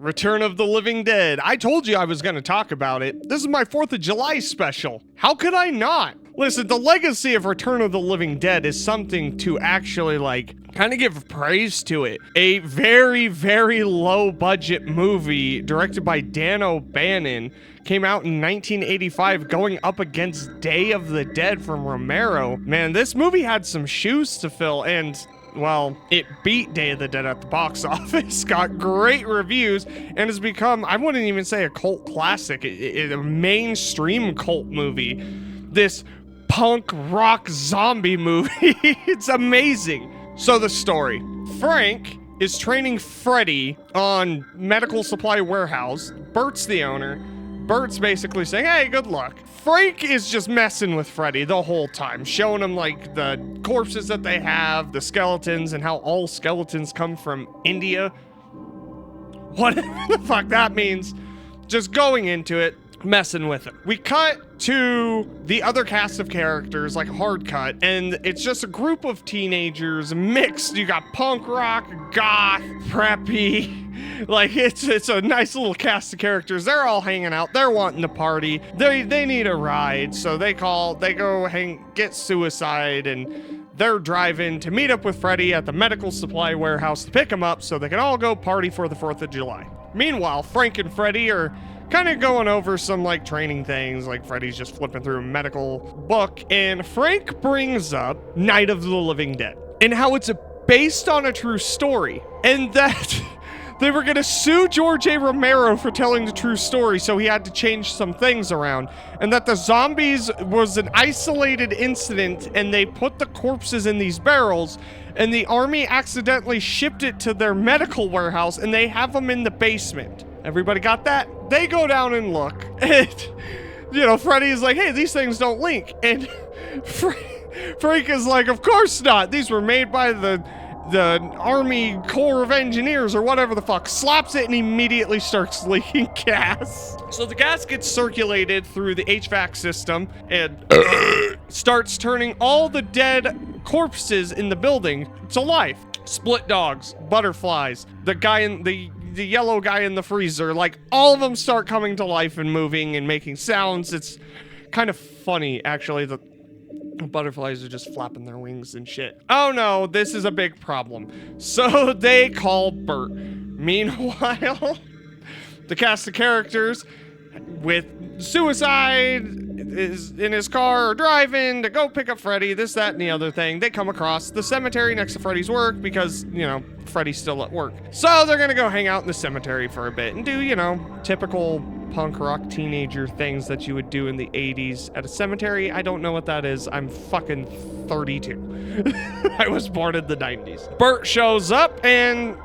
Return of the Living Dead. I told you I was going to talk about it. This is my 4th of July special. How could I not? Listen, the legacy of Return of the Living Dead is something to actually, kind of give praise to it. A very, very low budget movie directed by Dan O'Bannon came out in 1985 going up against Day of the Dead from Romero. Man, this movie had some shoes to fill, and well, it beat Day of the Dead at the box office, got great reviews, and has become, I wouldn't even say a cult classic, a mainstream cult movie. This punk rock zombie movie. It's amazing. So the story. Frank is training Freddy on Medical Supply Warehouse. Bert's the owner. Bert's basically saying, hey, good luck. Frank is just messing with Freddy the whole time, showing him the corpses that they have, the skeletons, and how all skeletons come from India. Whatever the fuck that means. Just going into it, messing with him. We cut to the other cast of characters, like a hard cut, and it's just a group of teenagers mixed. You got punk rock, goth, preppy. It's a nice little cast of characters. They're all hanging out. They're wanting to party. They need a ride, so they go get Suicide, and they're driving to meet up with Freddy at the Medical Supply Warehouse to pick him up so they can all go party for the 4th of July. Meanwhile, Frank and Freddy are kind of going over some training things, Freddy's just flipping through a medical book, and Frank brings up Night of the Living Dead and how it's based on a true story, and that they were gonna sue George A. Romero for telling the true story, so he had to change some things around, and that the zombies was an isolated incident, and they put the corpses in these barrels, and the army accidentally shipped it to their medical warehouse, and they have them in the basement. Everybody got that? They go down and look, and, Freddy's like, hey, these things don't link, and Frank is like, of course not. These were made by the Army Corps of Engineers or whatever the fuck, slaps it and immediately starts leaking gas. So the gas gets circulated through the HVAC system and starts turning all the dead corpses in the building to life. Split dogs, butterflies, the yellow guy in the freezer, all of them start coming to life and moving and making sounds. It's kind of funny, actually, the butterflies are just flapping their wings and shit. Oh no, this is a big problem. So they call Bert. Meanwhile, the cast of characters with Suicide is in his car driving to go pick up Freddy, this, that, and the other thing. They come across the cemetery next to Freddy's work because, Freddy's still at work. So they're gonna go hang out in the cemetery for a bit and do, typical punk rock teenager things that you would do in the 80s at a cemetery. I don't know what that is. I'm fucking 32. I was born in the 90s. Bert shows up and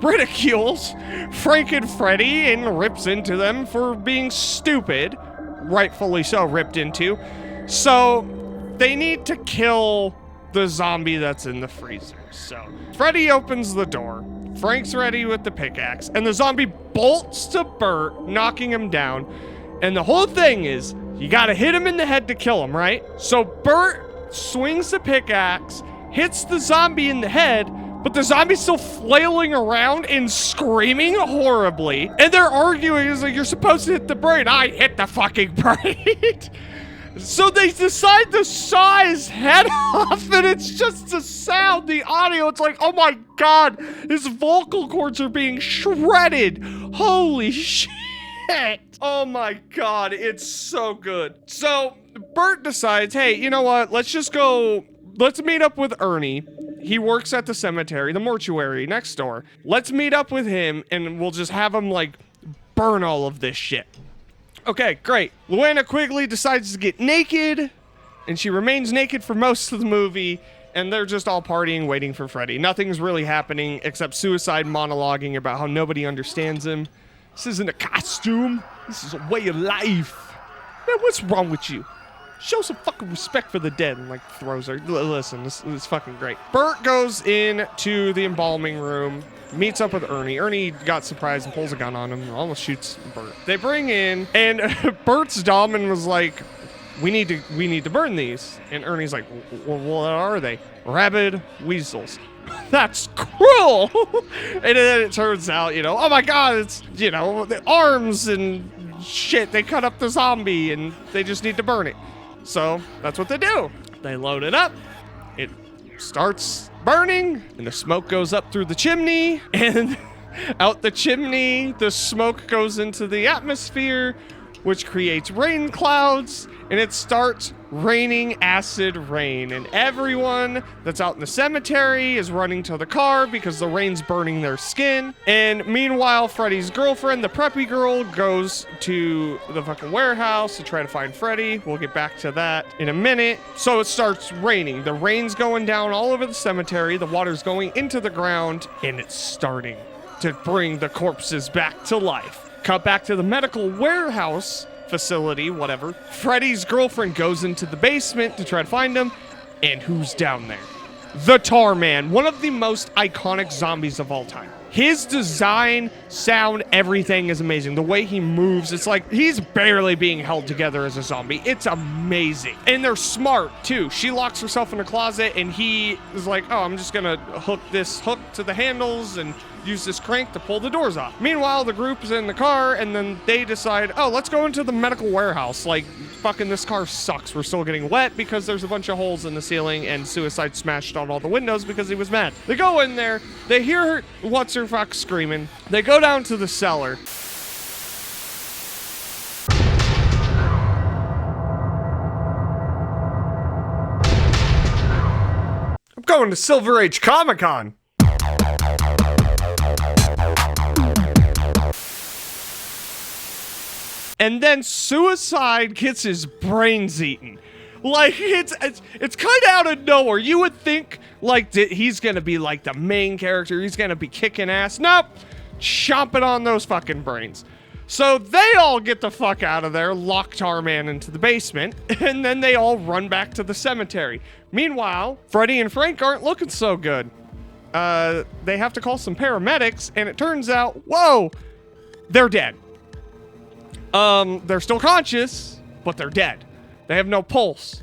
ridicules Frank and Freddy and rips into them for being stupid. Rightfully so, ripped into. So they need to kill the zombie that's in the freezer. So Freddy opens the door. Frank's ready with the pickaxe, and the zombie bolts to Bert, knocking him down. And the whole thing is, you gotta hit him in the head to kill him, right? So Bert swings the pickaxe, hits the zombie in the head, but the zombie's still flailing around and screaming horribly. And they're arguing, it's like, you're supposed to hit the brain. I hit the fucking brain. So they decide to saw his head off, and it's just the sound, the audio. It's like, oh my God, his vocal cords are being shredded. Holy shit. Oh my God, it's so good. So Bert decides, hey, you know what? Let's meet up with Ernie. He works at the cemetery, the mortuary next door. Let's meet up with him, and we'll just have him, burn all of this shit. Okay, great. Luana Quigley decides to get naked, and she remains naked for most of the movie, and they're just all partying, waiting for Freddy. Nothing's really happening except Suicide monologuing about how nobody understands him. This isn't a costume. This is a way of life. Man, what's wrong with you? Show some fucking respect for the dead, and throws her. Listen, this is fucking great. Bert goes into the embalming room, meets up with Ernie. Ernie got surprised and pulls a gun on him and almost shoots Bert. They bring in, and Bert's domin was like, we need to burn these. And Ernie's like, well, what are they? Rabid weasels. That's cruel. And then it turns out, oh my God, it's, the arms and shit. They cut up the zombie and they just need to burn it. So that's what they do. They load it up. It starts burning and the smoke goes up through the chimney, and out the chimney, the smoke goes into the atmosphere, which creates rain clouds, and it starts raining acid rain. And everyone that's out in the cemetery is running to the car because the rain's burning their skin. And meanwhile, Freddy's girlfriend, the preppy girl, goes to the fucking warehouse to try to find Freddy. We'll get back to that in a minute. So it starts raining. The rain's going down all over the cemetery. The water's going into the ground, and it's starting to bring the corpses back to life. Cut back to the medical warehouse facility, whatever. Freddy's girlfriend goes into the basement to try to find him, and who's down there? The Tar Man, one of the most iconic zombies of all time. His design, sound, everything is amazing. The way he moves, it's like he's barely being held together as a zombie. It's amazing. And they're smart, too. She locks herself in a closet, and he is like, oh, I'm just gonna hook this hook to the handles and use this crank to pull the doors off. Meanwhile, the group is in the car, and then they decide, oh, let's go into the medical warehouse. Like, fucking this car sucks. We're still getting wet because there's a bunch of holes in the ceiling, and Suicide smashed on all the windows because he was mad. They go in there. They hear her, what's-her-fuck screaming. They go down to the cellar. I'm going to Silver Age Comic-Con. And then Suicide gets his brains eaten. Like, it's kind of out of nowhere. You would think, like, he's going to be, like, the main character. He's going to be kicking ass. Nope. Chomping on those fucking brains. So they all get the fuck out of there, lock Tar Man into the basement, and then they all run back to the cemetery. Meanwhile, Freddy and Frank aren't looking so good. They have to call some paramedics, and it turns out, whoa, they're dead. They're still conscious, but they're dead. They have no pulse.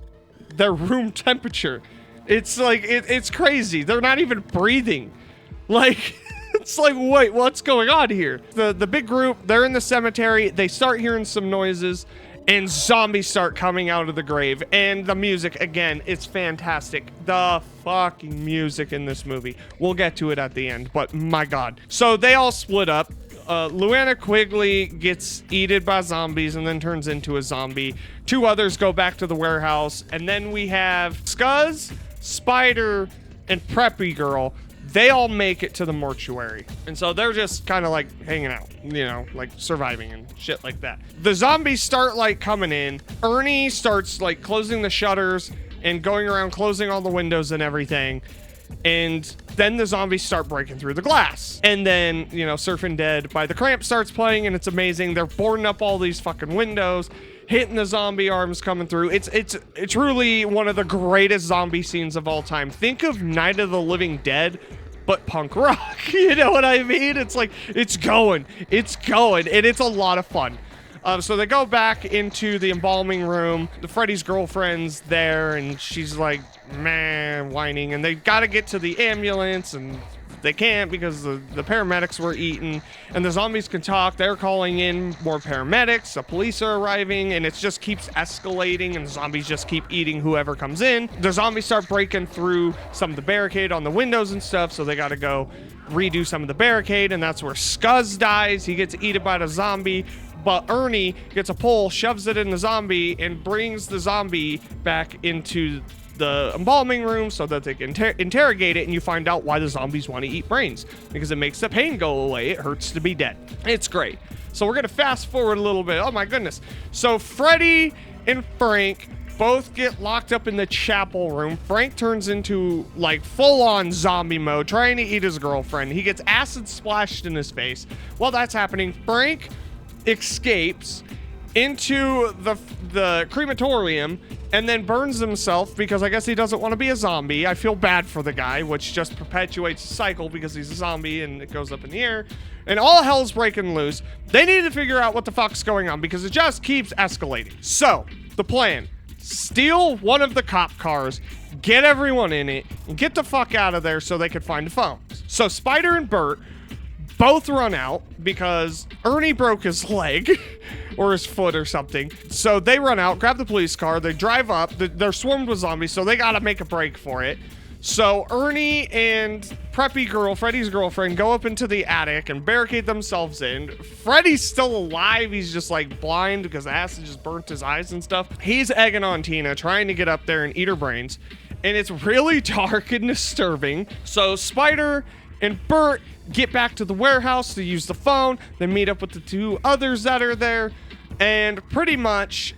They're room temperature. It's like, it's crazy. They're not even breathing. Like, it's like, wait, what's going on here? The big group, they're in the cemetery. They start hearing some noises, and zombies start coming out of the grave. And the music, again, it's fantastic. The fucking music in this movie. We'll get to it at the end, but my God. So they all split up. Luana Quigley gets eaten by zombies and then turns into a zombie. Two others go back to the warehouse. And then we have Scuzz, Spider, and Preppy Girl. They all make it to the mortuary. And so they're just kind of like hanging out, like surviving and shit like that. The zombies start like coming in. Ernie starts like closing the shutters and going around closing all the windows and everything. And then the zombies start breaking through the glass. And then, Surfing Dead by the Cramps starts playing, and it's amazing. They're boarding up all these fucking windows, hitting the zombie arms coming through. It's truly one of the greatest zombie scenes of all time. Think of Night of the Living Dead, but punk rock. You know what I mean? It's like, it's going, and it's a lot of fun. So they go back into the embalming room. Freddy's girlfriend's there, and she's like, man, whining. And they got to get to the ambulance, and they can't because the paramedics were eaten. And the zombies can talk. They're calling in more paramedics. The police are arriving, and it just keeps escalating, and the zombies just keep eating whoever comes in. The zombies start breaking through some of the barricade on the windows and stuff, so they got to go redo some of the barricade, and that's where Scuzz dies. He gets eaten by the zombie. But Ernie gets a pole, shoves it in the zombie, and brings the zombie back into the embalming room so that they can interrogate it, and you find out why the zombies want to eat brains. Because it makes the pain go away. It hurts to be dead. It's great. So we're going to fast forward a little bit. Oh my goodness. So Freddy and Frank both get locked up in the chapel room. Frank turns into like full-on zombie mode, trying to eat his girlfriend. He gets acid splashed in his face. While that's happening, Frank escapes into the crematorium and then burns himself because I guess he doesn't want to be a zombie. I feel bad for the guy, which just perpetuates the cycle because he's a zombie and it goes up in the air. And all hell's breaking loose. They need to figure out what the fuck's going on because it just keeps escalating. So, the plan. steal one of the cop cars, get everyone in it, and get the fuck out of there so they could find the phones. So Spider and Bert both run out because Ernie broke his leg or his foot or something. So they run out, grab the police car, they drive up, they're swarmed with zombies, so they gotta make a break for it. So Ernie and preppy girl, Freddy's girlfriend, go up into the attic and barricade themselves in. Freddy's still alive. He's just like blind because the acid just burnt his eyes and stuff. He's egging on Tina, trying to get up there and eat her brains. And it's really dark and disturbing. So Spider and Bert get back to the warehouse to use the phone. They meet up with the two others that are there. And pretty much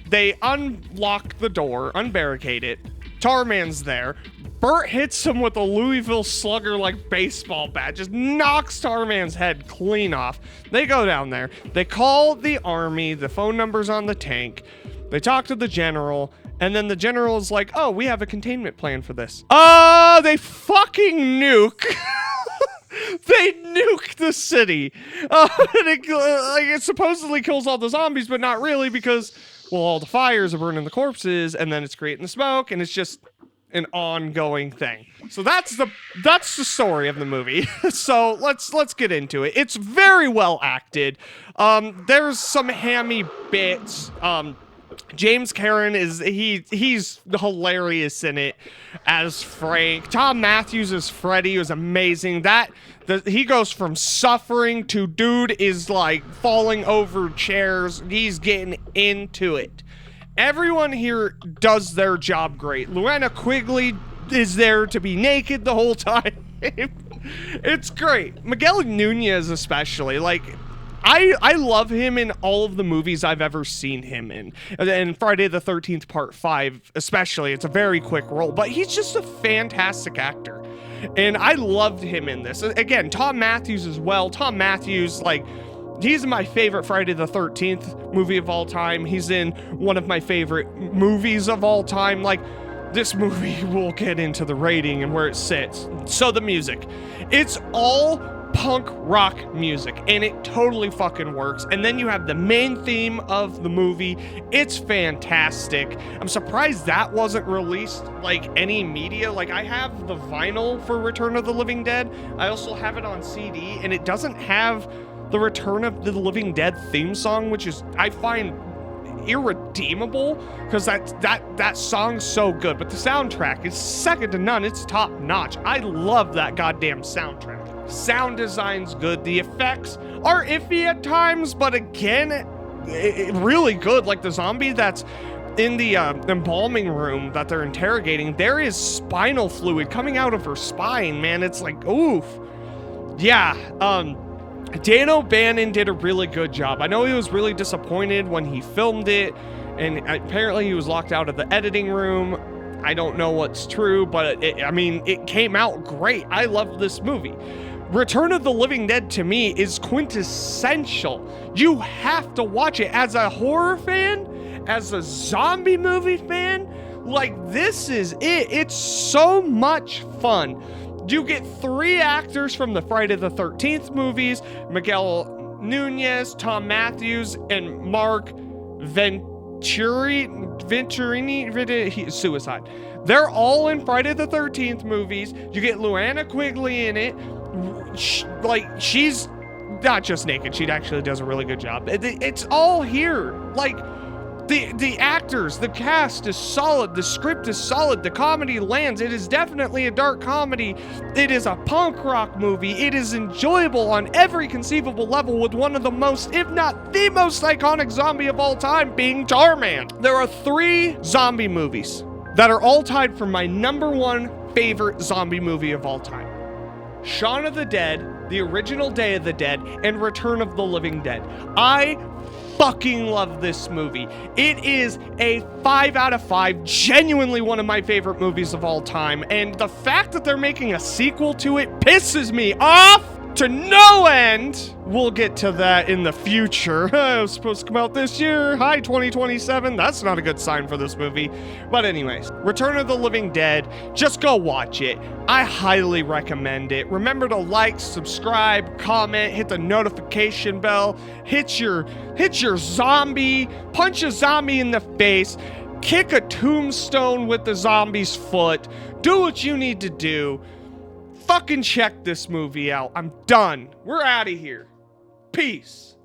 they unlock the door, unbarricade it. Tarman's there. Bert hits him with a Louisville Slugger like baseball bat, just knocks Tarman's head clean off. They go down there. They call the army. The phone number's on the tank. They talk to the general, and then the general's like, "Oh, we have a containment plan for this." They fucking nuke. They nuke the city. And it supposedly kills all the zombies, but not really because, well, all the fires are burning the corpses, and then it's creating the smoke, and it's just an ongoing thing. So that's the story of the movie. So let's get into it. It's very well acted. There's some hammy bits. James Karen he's hilarious in it as Frank. Tom Matthews as Freddy was amazing. He goes from suffering to dude is like falling over chairs. He's getting into it. Everyone here does their job great. Luana Quigley is there to be naked the whole time. It's great. Miguel Nunez especially, like, I love him in all of the movies I've ever seen him in. And Friday the 13th Part 5 especially, it's a very quick role, but he's just a fantastic actor. And I loved him in this. Again, Tom Matthews as well. Tom Matthews, like, he's my favorite Friday the 13th movie of all time. He's in one of my favorite movies of all time. Like, this movie will get into the rating and where it sits. So the music. It's all punk rock music, and it totally fucking works. And then you have the main theme of the movie. It's fantastic. I'm surprised that wasn't released like any media. Like, I have the vinyl for Return of the Living Dead. I also have it on CD, and it doesn't have the Return of the Living Dead theme song, which is, I find, irredeemable, because that song's so good. But the soundtrack is second to none. It's top notch. I love that goddamn soundtrack. Sound design's good. The effects are iffy at times, but again, really good. Like the zombie that's in the embalming room that they're interrogating, there is spinal fluid coming out of her spine, man. It's like, oof. Yeah, Dan O'Bannon did a really good job. I know he was really disappointed when he filmed it, and apparently he was locked out of the editing room. I don't know what's true, but it came out great. I love this movie. Return of the Living Dead to me is quintessential. You have to watch it as a horror fan, as a zombie movie fan. Like, this is it. It's so much fun. You get 3 actors from the Friday the 13th movies: Miguel Nunez, Tom Matthews, and Mark Venturini, suicide. They're all in Friday the 13th movies. You get Luana Quigley in it. She's not just naked. She actually does a really good job. It's all here. Like, the actors, the cast is solid. The script is solid. The comedy lands. It is definitely a dark comedy. It is a punk rock movie. It is enjoyable on every conceivable level, with one of the most, if not the most iconic zombie of all time being Tarman. There are 3 zombie movies that are all tied for my #1 favorite zombie movie of all time: Shaun of the Dead, the original Day of the Dead, and Return of the Living Dead. I fucking love this movie. It is a 5 out of 5, genuinely one of my favorite movies of all time, and the fact that they're making a sequel to it pisses me off to no end. We'll get to that in the future. It was supposed to come out this year. Hi, 2027. That's not a good sign for this movie. But anyways, Return of the Living Dead, just go watch it. I highly recommend it. Remember to like, subscribe, comment, hit the notification bell, hit your zombie, punch a zombie in the face, kick a tombstone with the zombie's foot, do what you need to do. Fucking check this movie out. I'm done. We're out of here. Peace.